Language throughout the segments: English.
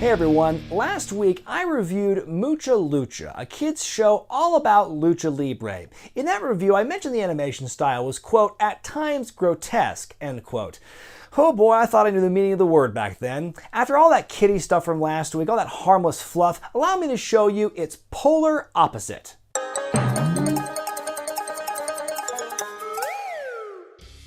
Hey everyone, last week I reviewed Mucha Lucha, a kids show all about lucha libre. In that review I mentioned the animation style was, quote, at times grotesque, end quote. Oh boy, I thought I knew the meaning of the word back then. After all that kiddie stuff from last week, all that harmless fluff, allow me to show you its polar opposite.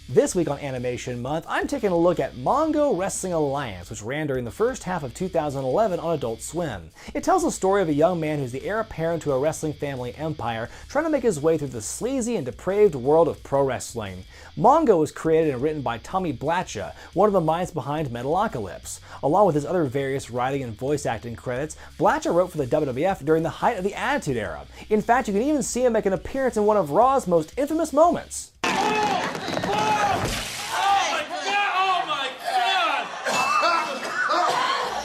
This week on Animation Month, I'm taking a look at Mongo Wrestling Alliance, which ran during the first half of 2011 on Adult Swim. It tells the story of a young man who's the heir apparent to a wrestling family empire, trying to make his way through the sleazy and depraved world of pro wrestling. Mongo was created and written by Tommy Blatcha, one of the minds behind Metalocalypse. Along with his other various writing and voice acting credits, Blatcha wrote for the WWF during the height of the Attitude Era. In fact, you can even see him make an appearance in one of Raw's most infamous moments.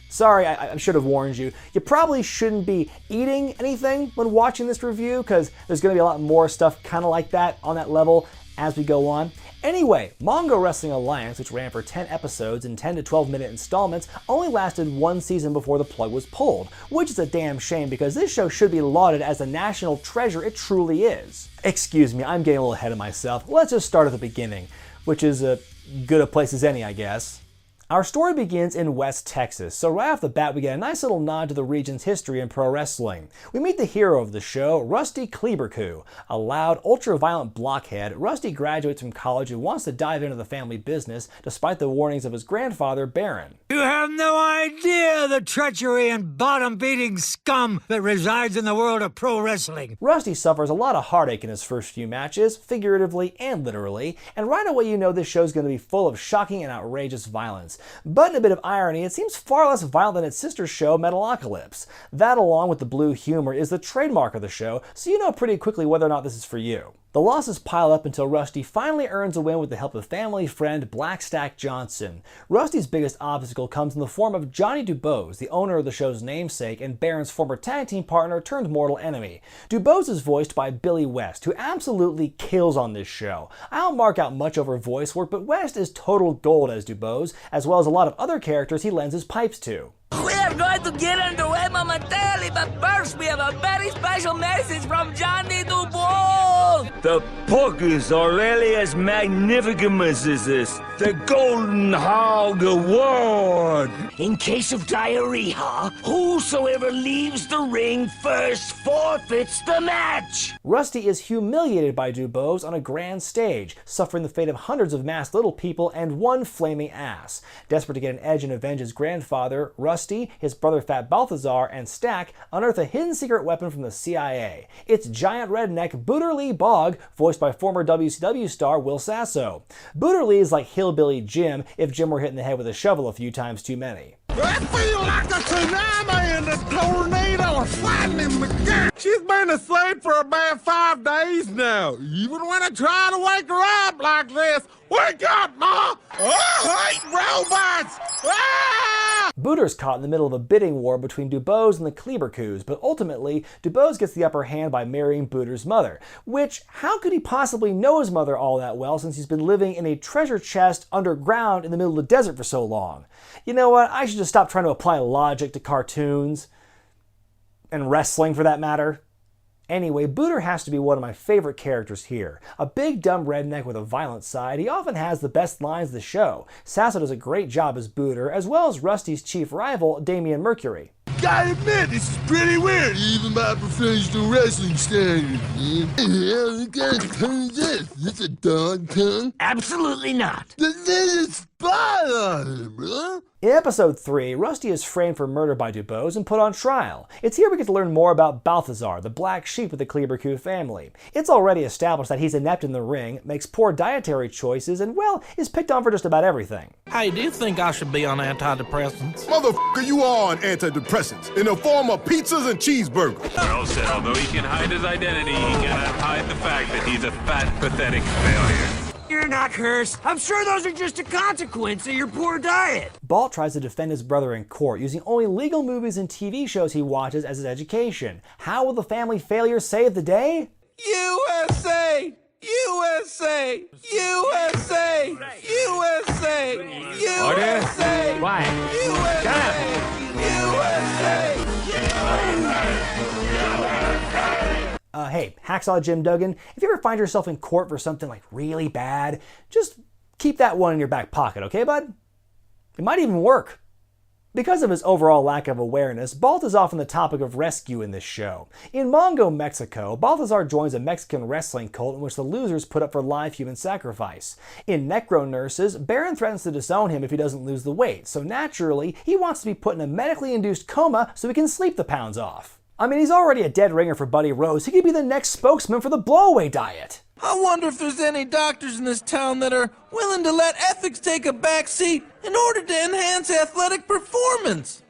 Sorry, I should have warned you. You probably shouldn't be eating anything when watching this review, because there's going to be a lot more stuff kind of like that on that level as we go on. Anyway, Mongo Wrestling Alliance, which ran for 10 episodes in 10 to 12 minute installments, only lasted one season before the plug was pulled, which is a damn shame because this show should be lauded as the national treasure it truly is. Excuse me, I'm getting a little ahead of myself. Let's just start at the beginning, which is as good a place as any, I guess. Our story begins in West Texas, so right off the bat we get a nice little nod to the region's history in pro wrestling. We meet the hero of the show, Rusty Kleberku. A loud, ultra-violent blockhead, Rusty graduates from college and wants to dive into the family business despite the warnings of his grandfather, Baron. You have no idea the treachery and bottom-beating scum that resides in the world of pro wrestling. Rusty suffers a lot of heartache in his first few matches, figuratively and literally, and right away you know this show's going to be full of shocking and outrageous violence. But in a bit of irony, it seems far less violent than its sister show, Metalocalypse. That, along with the blue humor, is the trademark of the show, so you know pretty quickly whether or not this is for you. The losses pile up until Rusty finally earns a win with the help of family friend Blackstack Johnson. Rusty's biggest obstacle comes in the form of Johnny Dubose, the owner of the show's namesake and Baron's former tag team partner turned mortal enemy. Dubose is voiced by Billy West, who absolutely kills on this show. I don't mark out much over voice work, but West is total gold as Dubose, as well as a lot of other characters he lends his pipes to. We are going to get underway momentarily, but first we have a very special message from Johnny Dubose. The book is already as magnificent as this. The Golden Hog Award. In case of diarrhea, whosoever leaves the ring first forfeits the match. Rusty is humiliated by Dubose on a grand stage, suffering the fate of hundreds of masked little people and one flaming ass. Desperate to get an edge and avenge his grandfather, Rusty, his brother Fat Balthazar, and Stack unearth a hidden secret weapon from the CIA. It's giant redneck Booter Lee Bogg, voiced by former WCW star Will Sasso. Booter Lee is like Hillbilly Jim if Jim were hit in the head with a shovel a few times too many. I feel like a tsunami and a tornado are sliding in the gut. She's been asleep for about 5 days now. Even when I try to wake her up like this, wake up, Ma! I hate robots! Ah! Booter's caught in the middle of a bidding war between Dubose and the Kleberkus, but ultimately, Dubose gets the upper hand by marrying Booter's mother. Which, how could he possibly know his mother all that well since he's been living in a treasure chest underground in the middle of the desert for so long? You know what, I should just stop trying to apply logic to cartoons. And wrestling, for that matter. Anyway, Booter has to be one of my favorite characters here. A big dumb redneck with a violent side, he often has the best lines of the show. Sasso does a great job as Booter, as well as Rusty's chief rival, Damian Mercury. Gotta admit, this is pretty weird, even by professional wrestling standards. What kind of tongue is this? Is this a dog tongue? Absolutely not. There's a spot on him, bro. In episode 3, Rusty is framed for murder by Dubose and put on trial. It's here we get to learn more about Balthazar, the black sheep of the Kleberku family. It's already established that he's inept in the ring, makes poor dietary choices, and, well, is picked on for just about everything. Hey, do you think I should be on antidepressants? Motherfucker, you are on antidepressants in the form of pizzas and cheeseburgers. Earl said although he can hide his identity, he cannot hide the fact that he's a fat, pathetic failure. You're not cursed. I'm sure those are just a consequence of your poor diet. Balt tries to defend his brother in court, using only legal movies and TV shows he watches as his education. How will the family failure save the day? USA! USA! USA! USA! USA! Order. Quiet. USA! Shut up. USA! Hacksaw Jim Duggan, if you ever find yourself in court for something like really bad, just keep that one in your back pocket, okay, bud? It might even work. Because of his overall lack of awareness, Balt is often the topic of rescue in this show. In Mongo, Mexico, Balthazar joins a Mexican wrestling cult in which the losers put up for live human sacrifice. In Necro Nurses, Baron threatens to disown him if he doesn't lose the weight, so naturally, he wants to be put in a medically induced coma so he can sleep the pounds off. I mean, he's already a dead ringer for Buddy Rose. He could be the next spokesman for the blow-away diet. I wonder if there's any doctors in this town that are willing to let ethics take a backseat in order to enhance athletic performance.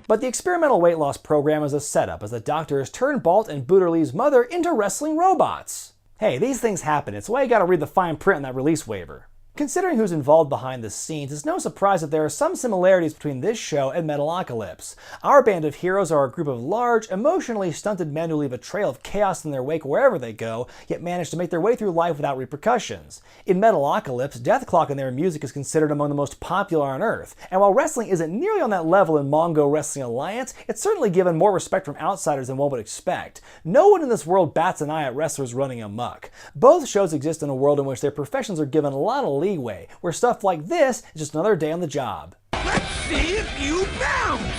But the experimental weight loss program is a setup as the doctors turn Balt and Booterlee's mother into wrestling robots. Hey, these things happen. It's why you gotta read the fine print in that release waiver. Considering who's involved behind the scenes, it's no surprise that there are some similarities between this show and Metalocalypse. Our band of heroes are a group of large, emotionally stunted men who leave a trail of chaos in their wake wherever they go, yet manage to make their way through life without repercussions. In Metalocalypse, Death Clock and their music is considered among the most popular on Earth, and while wrestling isn't nearly on that level in Mongo Wrestling Alliance, it's certainly given more respect from outsiders than one would expect. No one in this world bats an eye at wrestlers running amok. Both shows exist in a world in which their professions are given a lot of leeway, where stuff like this is just another day on the job. Let's see if you bounce!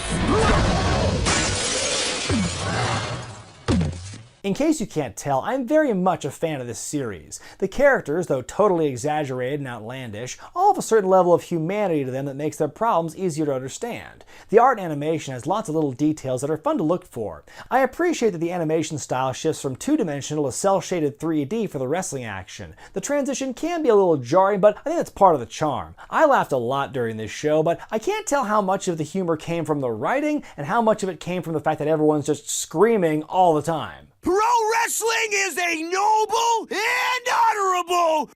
In case you can't tell, I'm very much a fan of this series. The characters, though totally exaggerated and outlandish, all have a certain level of humanity to them that makes their problems easier to understand. The art and animation has lots of little details that are fun to look for. I appreciate that the animation style shifts from two-dimensional to cel-shaded 3D for the wrestling action. The transition can be a little jarring, but I think that's part of the charm. I laughed a lot during this show, but I can't tell how much of the humor came from the writing and how much of it came from the fact that everyone's just screaming all the time. Pro wrestling is a noble and honorable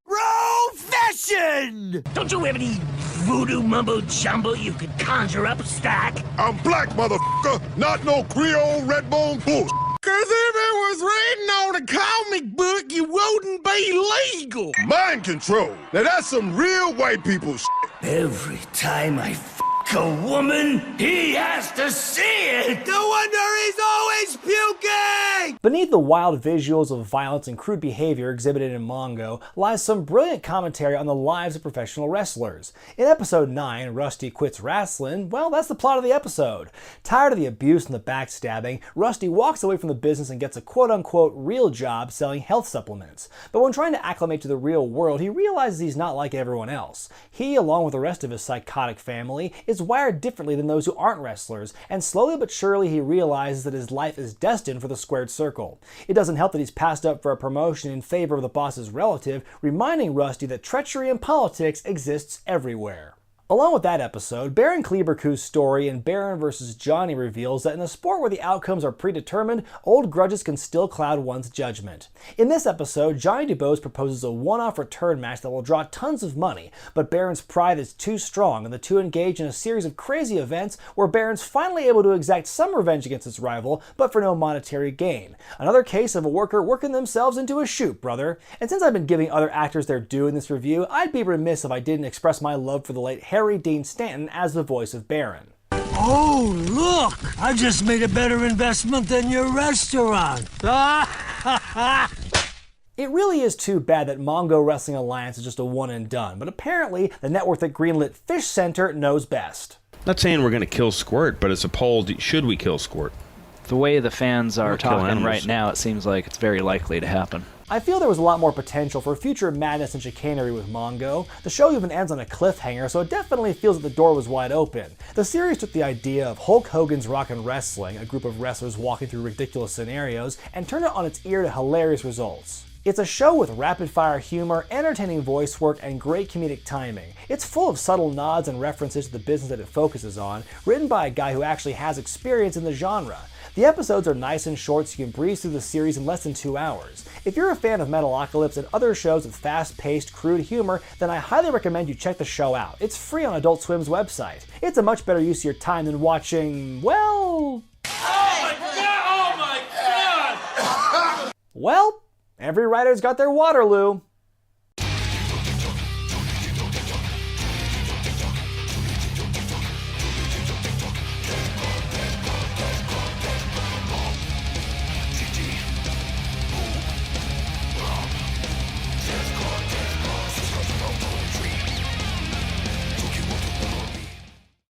profession! Don't you have any voodoo mumbo jumbo you could conjure up, Stack? I'm black, motherfucker, not no Creole red bone bull. Cause if it was written on a comic book, you wouldn't be legal. Mind control. Now that's some real white people shit. Every time I f a woman, he has to see it! No wonder he's always puking! Beneath the wild visuals of violence and crude behavior exhibited in Mongo lies some brilliant commentary on the lives of professional wrestlers. In episode 9, Rusty Quits Wrestling, well, that's the plot of the episode. Tired of the abuse and the backstabbing, Rusty walks away from the business and gets a quote-unquote real job selling health supplements. But when trying to acclimate to the real world, he realizes he's not like everyone else. He, along with the rest of his psychotic family, is wired differently than those who aren't wrestlers, and slowly but surely he realizes that his life is destined for the squared circle. It doesn't help that he's passed up for a promotion in favor of the boss's relative, reminding Rusty that treachery in politics exists everywhere. Along with that episode, Baron Kleberku's story in Baron vs. Johnny reveals that in a sport where the outcomes are predetermined, old grudges can still cloud one's judgment. In this episode, Johnny DuBose proposes a one-off return match that will draw tons of money, but Baron's pride is too strong and the two engage in a series of crazy events where Baron's finally able to exact some revenge against his rival, but for no monetary gain. Another case of a worker working themselves into a shoot, brother. And since I've been giving other actors their due in this review, I'd be remiss if I didn't express my love for the late Harry Dean Stanton as the voice of Baron. Oh, look! I just made a better investment than your restaurant. It really is too bad that Mongo Wrestling Alliance is just a one and done, but apparently the network that greenlit Fish Center knows best. Not saying we're going to kill Squirt, but it's a poll, should we kill Squirt? The way the fans are talking animals. right now, it seems like it's very likely to happen. I feel there was a lot more potential for future madness and chicanery with Mongo. The show even ends on a cliffhanger, so it definitely feels that the door was wide open. The series took the idea of Hulk Hogan's Rockin' Wrestling, a group of wrestlers walking through ridiculous scenarios, and turned it on its ear to hilarious results. It's a show with rapid-fire humor, entertaining voice work, and great comedic timing. It's full of subtle nods and references to the business that it focuses on, written by a guy who actually has experience in the genre. The episodes are nice and short so you can breeze through the series in less than 2 hours. If you're a fan of Metalocalypse and other shows with fast-paced, crude humor, then I highly recommend you check the show out. It's free on Adult Swim's website. It's a much better use of your time than watching, well... Oh my god! Well, every writer's got their Waterloo.